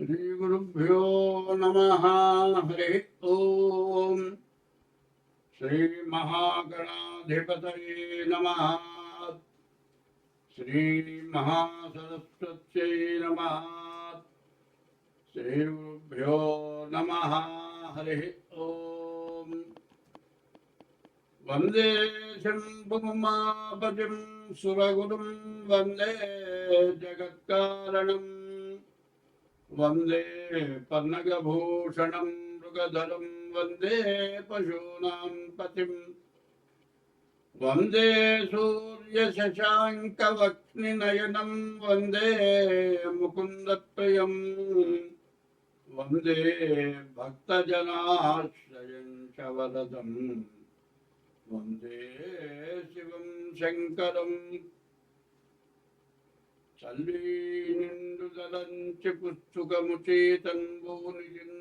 श्रीगुरुभ्यो नमः। हरि ओम। श्रीमहागणाधिपतये नमः। श्रीमहासरस्वत्यै नमः। श्रीगुरुभ्यो नमः। हरि ओम। वंदे शंभुमापतिं सुरगुरुं वंदे जगत्कारणम् वंदे पन्नगभूषणं मृगधरं वंदे पशूनां पतिं वंदे सूर्यशशाङ्कवक्निनयनं वंदे मुकुन्दप्रियं वंदे भक्तजनाश्रयं च वरदं वंदे शिवं शङ्करम् చల్లి నిండు దలంచి పుస్తుకముచి తన్బూనిజిన్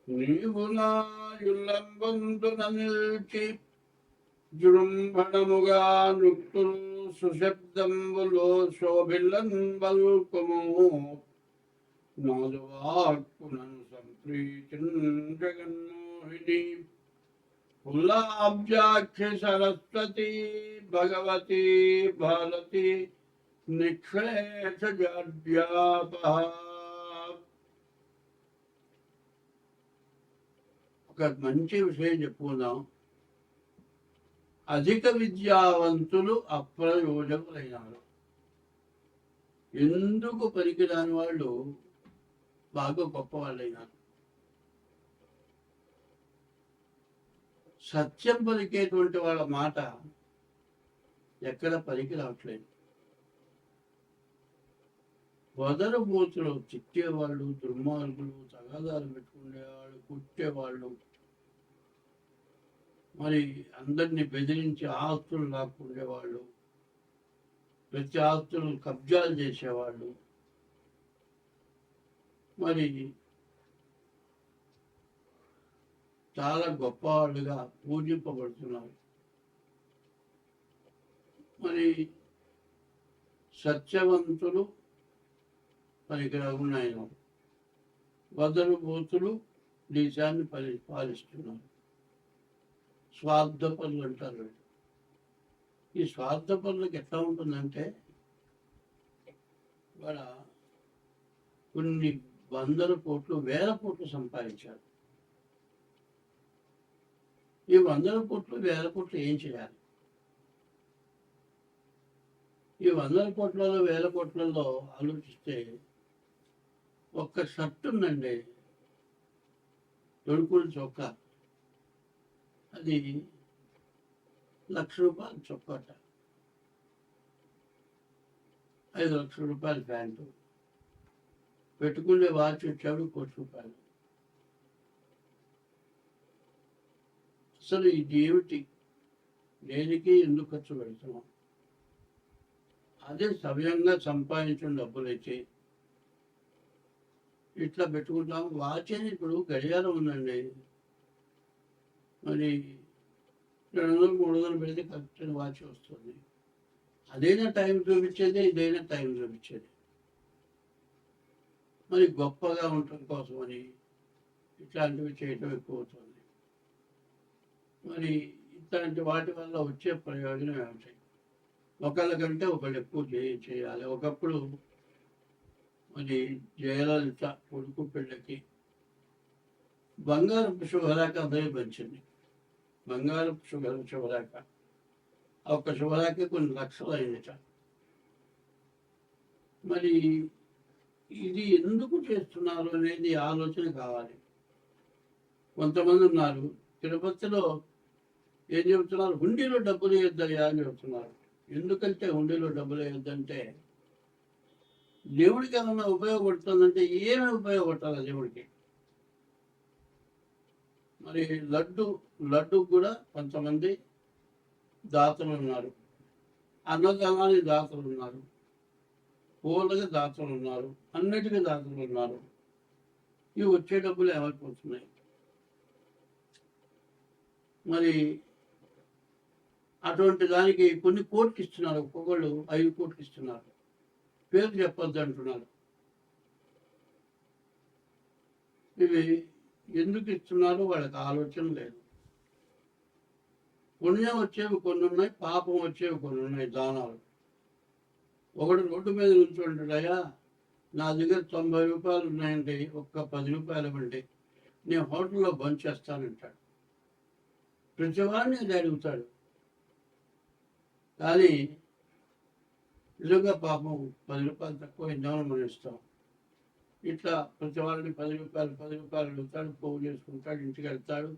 నీవు నాయుల్లంబందున నిల్చి జృంభణముగా నృక్తులు సుశబ్దంబులో శోభిల్లన్ బల్కుము నాదువాక్కునను సంప్రీతిన్ జగన్మోహిని फुल्लाब्जाक्ष सरस्वती भगवती भारती निक्षेष जाड्यापः। ఒక మంచి విషయం చెప్పుకుందాం. అధిక విద్యావంతులు అప్రయోజకులైనారు. ఎందుకు పనికిరాని వాళ్ళు బాగా గొప్ప వాళ్ళైనారు. సత్యం పలికేటువంటి వాళ్ళ మాట ఎక్కడ పలికి రావట్లేదు. వదరబోతులు తిట్టేవాళ్ళు, దుర్మార్గులు, తగాదాలు పెట్టుకునేవాళ్ళు, కుట్టేవాళ్ళు, మరి అందరినీ బెదిరించి ఆస్తులు లాక్కుండేవాళ్ళు, ప్రతి ఆస్తులు కబ్జాలు చేసేవాళ్ళు, మరి చాలా గొప్పవాళ్ళుగా పూజింపబడుతున్నారు. మరి సత్యవంతులు పనికిరాకున్నాయన వదలు బూతులు దేశాన్ని పాలిస్తున్నారు. స్వార్థపరులు అంటారు. ఈ స్వార్థపరులకు ఎట్లా ఉంటుందంటే వాళ్ళ కొన్ని వందల కోట్లు, వేల కోట్లు సంపాదించారు. ఈ వందల కోట్లు, వేల కోట్లు ఏం చేయాలి? ఈ వందల కోట్లలో, వేల కోట్లలో ఆలోచిస్తే ఒక్క షర్ట్ ఉందండి, తొడుకులు చొక్కా, అది ₹1,00,000 చొక్కాట, 5 లక్షల రూపాయల ప్యాంటు, పెట్టుకునే వాచ్ వచ్చాడు ₹1,00,00,000. అసలు ఇది ఏమిటి? దేనికి ఎందుకు ఖర్చు పెడుతున్నాం? అదే సమయంగా సంపాదించిన డబ్బులైతే ఇట్లా పెట్టుకుంటాం. వాచ్ అని ఇప్పుడు గడియారం ఉందండి, మరి 200, 300 పెడితే కరెక్ట్ వాచ్ వస్తుంది. అదైనా టైం చూపించేది, ఇదైనా టైం చూపించేది. మరి గొప్పగా ఉండటం కోసమని ఇట్లాంటివి చేయటం ఎక్కువ అవుతుంది. మరి ఇట్లాంటి వాటి వల్ల వచ్చే ప్రయోజనం ఏమిటి? ఒకళ్ళకంటే ఒకళ్ళు ఎక్కువ చేయాలి. ఒకప్పుడు మరి జయలలిత కొడుకు పెళ్ళకి బంగారపు శుభలేఖ అదే పంచింది. బంగారపు శుభలేఖ ఒక శుభలేఖ కొన్ని లక్షలు అయిందిట. మరి ఇది ఎందుకు చేస్తున్నారు అనేది ఆలోచన కావాలి. కొంతమంది ఉన్నారు తిరుపతిలో ఏం చెబుతున్నారు, హుండీలో డబ్బులు వేయొద్దయ్యా అని చెబుతున్నారు. ఎందుకంటే హుండీలో డబ్బులు వేయొద్దంటే దేవుడికి ఏమన్నా ఉపయోగపడుతుందంటే ఏమి ఉపయోగపడాలి దేవుడికి? మరి లడ్డు కూడా కొంతమంది దాతలు ఉన్నారు, అన్నదానానికి దాతలు ఉన్నారు, పూలకి దాతలు ఉన్నారు, అన్నిటికీ దాతలు ఉన్నారు. ఇవి వచ్చే డబ్బులు ఏమైపోతున్నాయి? మరి అటువంటి దానికి కొన్ని కోట్లు ఇస్తున్నారు. ఒక్కొక్కళ్ళు 5 కోట్లు ఇస్తున్నారు. పేరు చెప్పొద్దు అంటున్నారు. ఇవి ఎందుకు ఇస్తున్నారో వాళ్ళకి ఆలోచన లేదు. పుణ్యం వచ్చేవి కొన్ని ఉన్నాయి, పాపం వచ్చేవి కొన్ని ఉన్నాయి. దానాలు ఒకటి రోడ్డు మీద నుంచుంటాడయ్యా, నా దగ్గర 90 రూపాయలు ఉన్నాయండి, ఒక్క 10 రూపాయలు ఇవ్వండి, నేను హోటల్లో బంద్ చేస్తానంటాడు. ప్రతివాడిని అది అడుగుతాడు. కానీ నిజంగా పాపం 10 రూపాయలు తక్కువ ఇందామని మనం ఇస్తాం. ఇట్లా ప్రతి వాళ్ళని 10 రూపాయలు అడుగుతాడు, పోగు చేసుకుంటాడు, ఇంటికి వెళ్తాడు.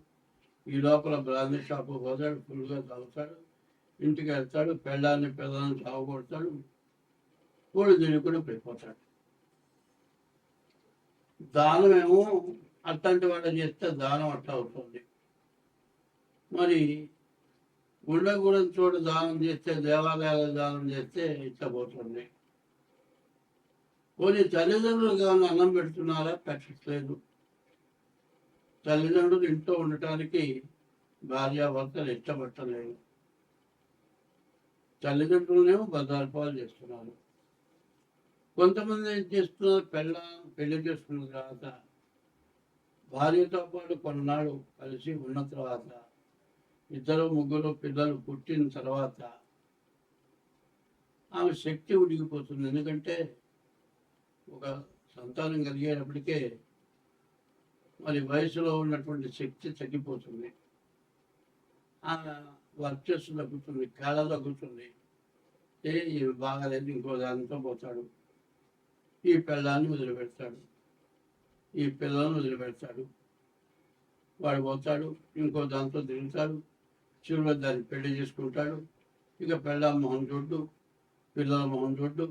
ఈ లోపల బ్రాందీ షాపు పోతాడు, ఫుల్గా తాగుతాడు, ఇంటికి వెళ్తాడు, పెళ్ళాన్ని తాగొడతాడు, కోడి తినుకుని పడిపోతాడు. దానమేమో అట్లాంటి వాడు చేస్తే దానం అట్లా అవుతుంది. మరి ఉండకూడని చోటు దానం చేస్తే, దేవాలయాల దానం చేస్తే ఇట్లా పోతుంది. పోనీ తల్లిదండ్రులు కానీ అన్నం పెడుతున్నారా? పెట్టట్లేదు. తల్లిదండ్రులు ఇంట్లో ఉండటానికి భార్యాభర్తలు ఇష్టపట్టలేదు. తల్లిదండ్రులనేమో బదార్పాలు చేస్తున్నారు. కొంతమంది ఏం చేస్తున్నారు, పెళ్లి చేసుకున్న తర్వాత భార్యతో పాటు కొన్నాళ్ళు కలిసి ఉన్న తర్వాత, 2-3 పిల్లలు పుట్టిన తర్వాత ఆమె శక్తి ఉడిగిపోతుంది. ఎందుకంటే ఒక సంతానం కలిగేటప్పటికే మరి వయసులో ఉన్నటువంటి శక్తి తగ్గిపోతుంది, వర్చస్సు తగ్గుతుంది, కళ తగ్గుతుంది. బాగాలేదు, ఇంకో దానితో పోతాడు, ఈ పిల్లాన్ని వదిలిపెడతాడు, ఈ పిల్లలను వదిలిపెడతాడు, వాడు పోతాడు, ఇంకో దాంతో తిరుగుతాడు, చివరి దాన్ని పెళ్లి చేసుకుంటాడు. ఇక పిల్ల మొహం చూడ్డు, పిల్లల మొహం చూడ్డు,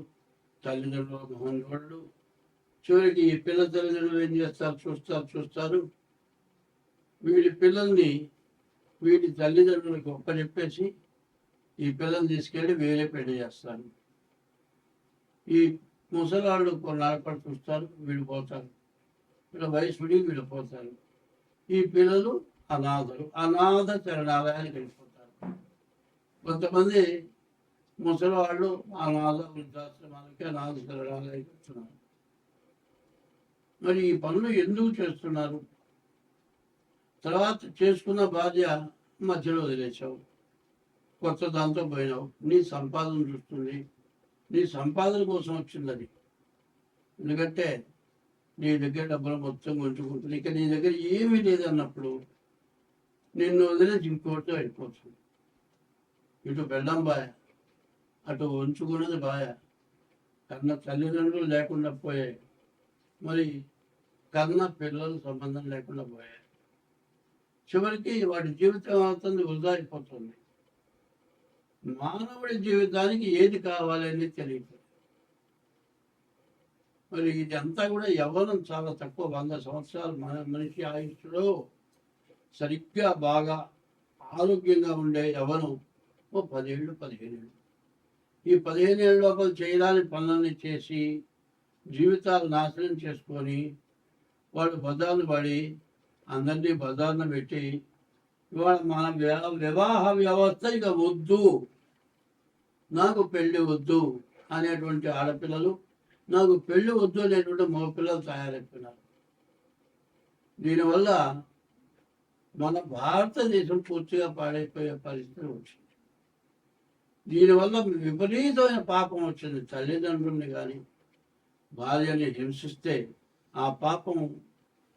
తల్లిదండ్రుల మొహం చూడడు. చివరికి ఈ పిల్ల తల్లిదండ్రులు ఏం చేస్తారు, చూస్తారు. వీడి పిల్లల్ని వీడి తల్లిదండ్రులకు ఒప్పచెప్పేసి ఈ పిల్లల్ని తీసుకెళ్ళి వేరే పెళ్లి చేస్తారు. ఈ ముసలాళ్ళు కొన్నాళ్ళపడి చూస్తారు, వీడిపోతారు. వీళ్ళ వయసుడి వీడిపోతారు. ఈ పిల్లలు అనాథ శరణాలయానికి వెళ్ళిపోతారు. కొంతమంది ముసలివాళ్ళు అనాథ వృద్ధాశ్రమాలకి, అనాథ శరణాలయానికి వస్తున్నారు. మరి ఈ పనులు ఎందుకు చేస్తున్నారు? తర్వాత చేసుకున్న భార్య మధ్యలో వదిలేసావు, కొత్త దాంతో పోయినావు, నీ సంపాదన చూస్తుంది, నీ సంపాదన కోసం వచ్చింది అది. ఎందుకంటే నీ దగ్గర డబ్బులు మొత్తం ఉంచుకుంటుంది. ఇక నీ దగ్గర ఏమీ లేదన్నప్పుడు నిన్ను వదిలేసి ఇంకోటితో వెళ్ళిపోతుంది. ఇటు బెల్లం బాయ, అటు ఉంచుకున్నది బాయ. కన్న తల్లిదండ్రులు లేకుండా పోయాయి, మరి కన్న పిల్లలు సంబంధం లేకుండా పోయాయి. చివరికి వాడి జీవితం అవుతుంది, వృధా అయిపోతుంది. మానవుడి జీవితానికి ఏది కావాలని తెలియదు. మరి ఇది అంతా కూడా యవ్వనం చాలా తక్కువ. 100 సంవత్సరాలు మనిషి ఆయుష్లో సరిగ్గా బాగా ఆరోగ్యంగా ఉండే యవ్వనం 10 ఏళ్ళు, 15 ఏళ్ళు. ఈ 15 ఏళ్ళ లోపల చేయడానికి పనులన్నీ చేసి జీవితాలు నాశనం చేసుకొని వాడు బజార్ను పడి అందరినీ బజార్ను పెట్టి, ఇవాళ మన వివాహ వ్యవస్థ ఇక వద్దు, నాకు పెళ్ళి వద్దు అనేటువంటి ఆడపిల్లలు, నాకు పెళ్ళి వద్దు అనేటువంటి మగపిల్లలు తయారైపోయినారు. దీనివల్ల మన భారతదేశం పూర్తిగా పాడైపోయే పరిస్థితి వచ్చింది. దీనివల్ల విపరీతమైన పాపం వచ్చింది. తల్లిదండ్రుల్ని కానీ భార్యని హింసిస్తే ఆ పాపం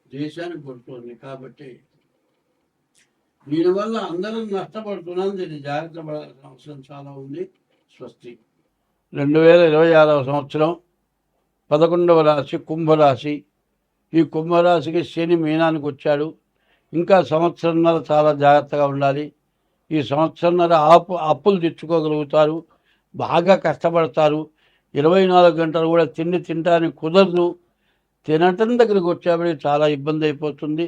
దేశానికి కొడుతుంది. కాబట్టి దీనివల్ల అందరం నష్టపడుతున్నాం. దీన్ని జాగ్రత్త పడాల్సిన అవసరం చాలా ఉంది. స్వస్తి. 2026వ సంవత్సరం 11వ రాశి కుంభరాశి. ఈ కుంభరాశికి శని మీనానికి వచ్చాడు. ఇంకా సంవత్సరంన్నర చాలా జాగ్రత్తగా ఉండాలి. ఈ సంవత్సరంన్నర అప్పులు తెచ్చుకోగలుగుతారు, బాగా కష్టపడతారు. 24 గంటలు కూడా తినటానికి కుదరదు. తినటం దగ్గరికి వచ్చేప్పటికి చాలా ఇబ్బంది అయిపోతుంది.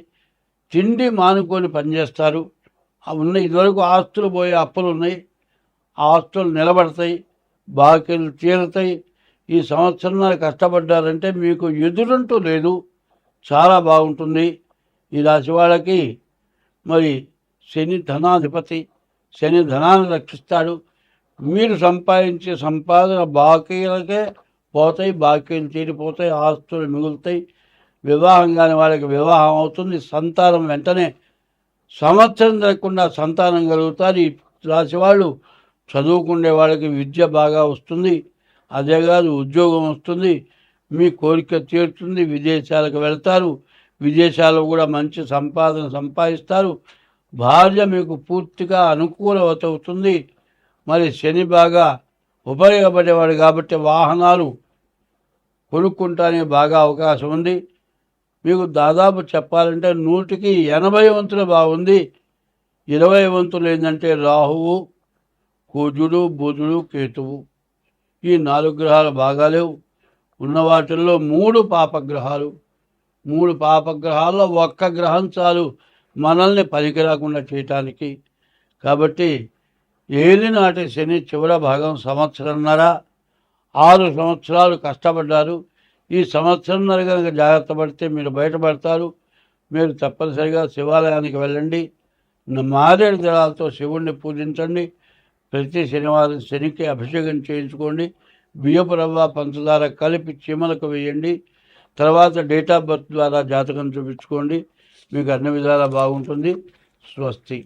తిండి మానుకొని పనిచేస్తారు. ఇదివరకు ఆస్తులు పోయే అప్పులు ఉన్నాయి, ఆ ఆస్తులు నిలబడతాయి, బాకీలు తీరుతాయి. ఈ సంవత్సరంన్నర కష్టపడ్డారంటే మీకు ఎదురంటూ లేదు, చాలా బాగుంటుంది. ఈ రాశి వాళ్ళకి మరి శని ధనాధిపతి, శని ధనాన్ని రక్షిస్తాడు. మీరు సంపాదించే సంపాదన బాకీలకే పోతాయి, బాకీలు తీరిపోతాయి, ఆస్తులు మిగులుతాయి. వివాహం కాని వాళ్ళకి వివాహం అవుతుంది. సంతానం వెంటనే సంవత్సరం తిరగకుండా సంతానం కలుగుతారు. ఈ రాశి వాళ్ళు చదువుకునే వాళ్ళకి విద్య బాగా వస్తుంది. అదే కాదు, ఉద్యోగం వస్తుంది. మీ కోరిక తీరుతుంది. విదేశాలకు వెళ్తారు. విదేశాల్లో కూడా మంచి సంపాదన సంపాదిస్తారు. భార్య మీకు పూర్తిగా అనుకూలత అవుతుంది. మరి శని బాగా ఉపయోగపడేవాడు కాబట్టి వాహనాలు కొనుక్కుంటానికి బాగా అవకాశం ఉంది. మీకు దాదాపు చెప్పాలంటే 100కి 80 వంతులు బాగుంది. 20 వంతులు ఏంటంటే రాహువు, కుజుడు, బుధుడు, కేతువు, ఈ 4 గ్రహాలు బాగాలేవు. ఉన్న వాటిల్లో 3 పాపగ్రహాలు. 3 పాపగ్రహాల్లో ఒక్క గ్రహం చాలు మనల్ని పనికి రాకుండా చేయటానికి. కాబట్టి ఏలినాటి శని చివరి భాగం సంవత్సరంన్నర, 6 సంవత్సరాలు కష్టపడ్డారు. ఈ సంవత్సరంన్నర కనుక జాగ్రత్త పడితే మీరు బయటపడతారు. మీరు తప్పనిసరిగా శివాలయానికి వెళ్ళండి. మారేడు దళాలతో శివుణ్ణి పూజించండి. ప్రతి శనివారం శనికి అభిషేకం చేయించుకోండి. బియ్యపు రవ్వ, పంచదార కలిపి చీమలకు వేయండి. తర్వాత డేట్ ఆఫ్ బర్త్ ద్వారా జాతకం చూపించుకోండి. మీకు అన్ని విధాలా బాగుంటుంది. స్వస్తి.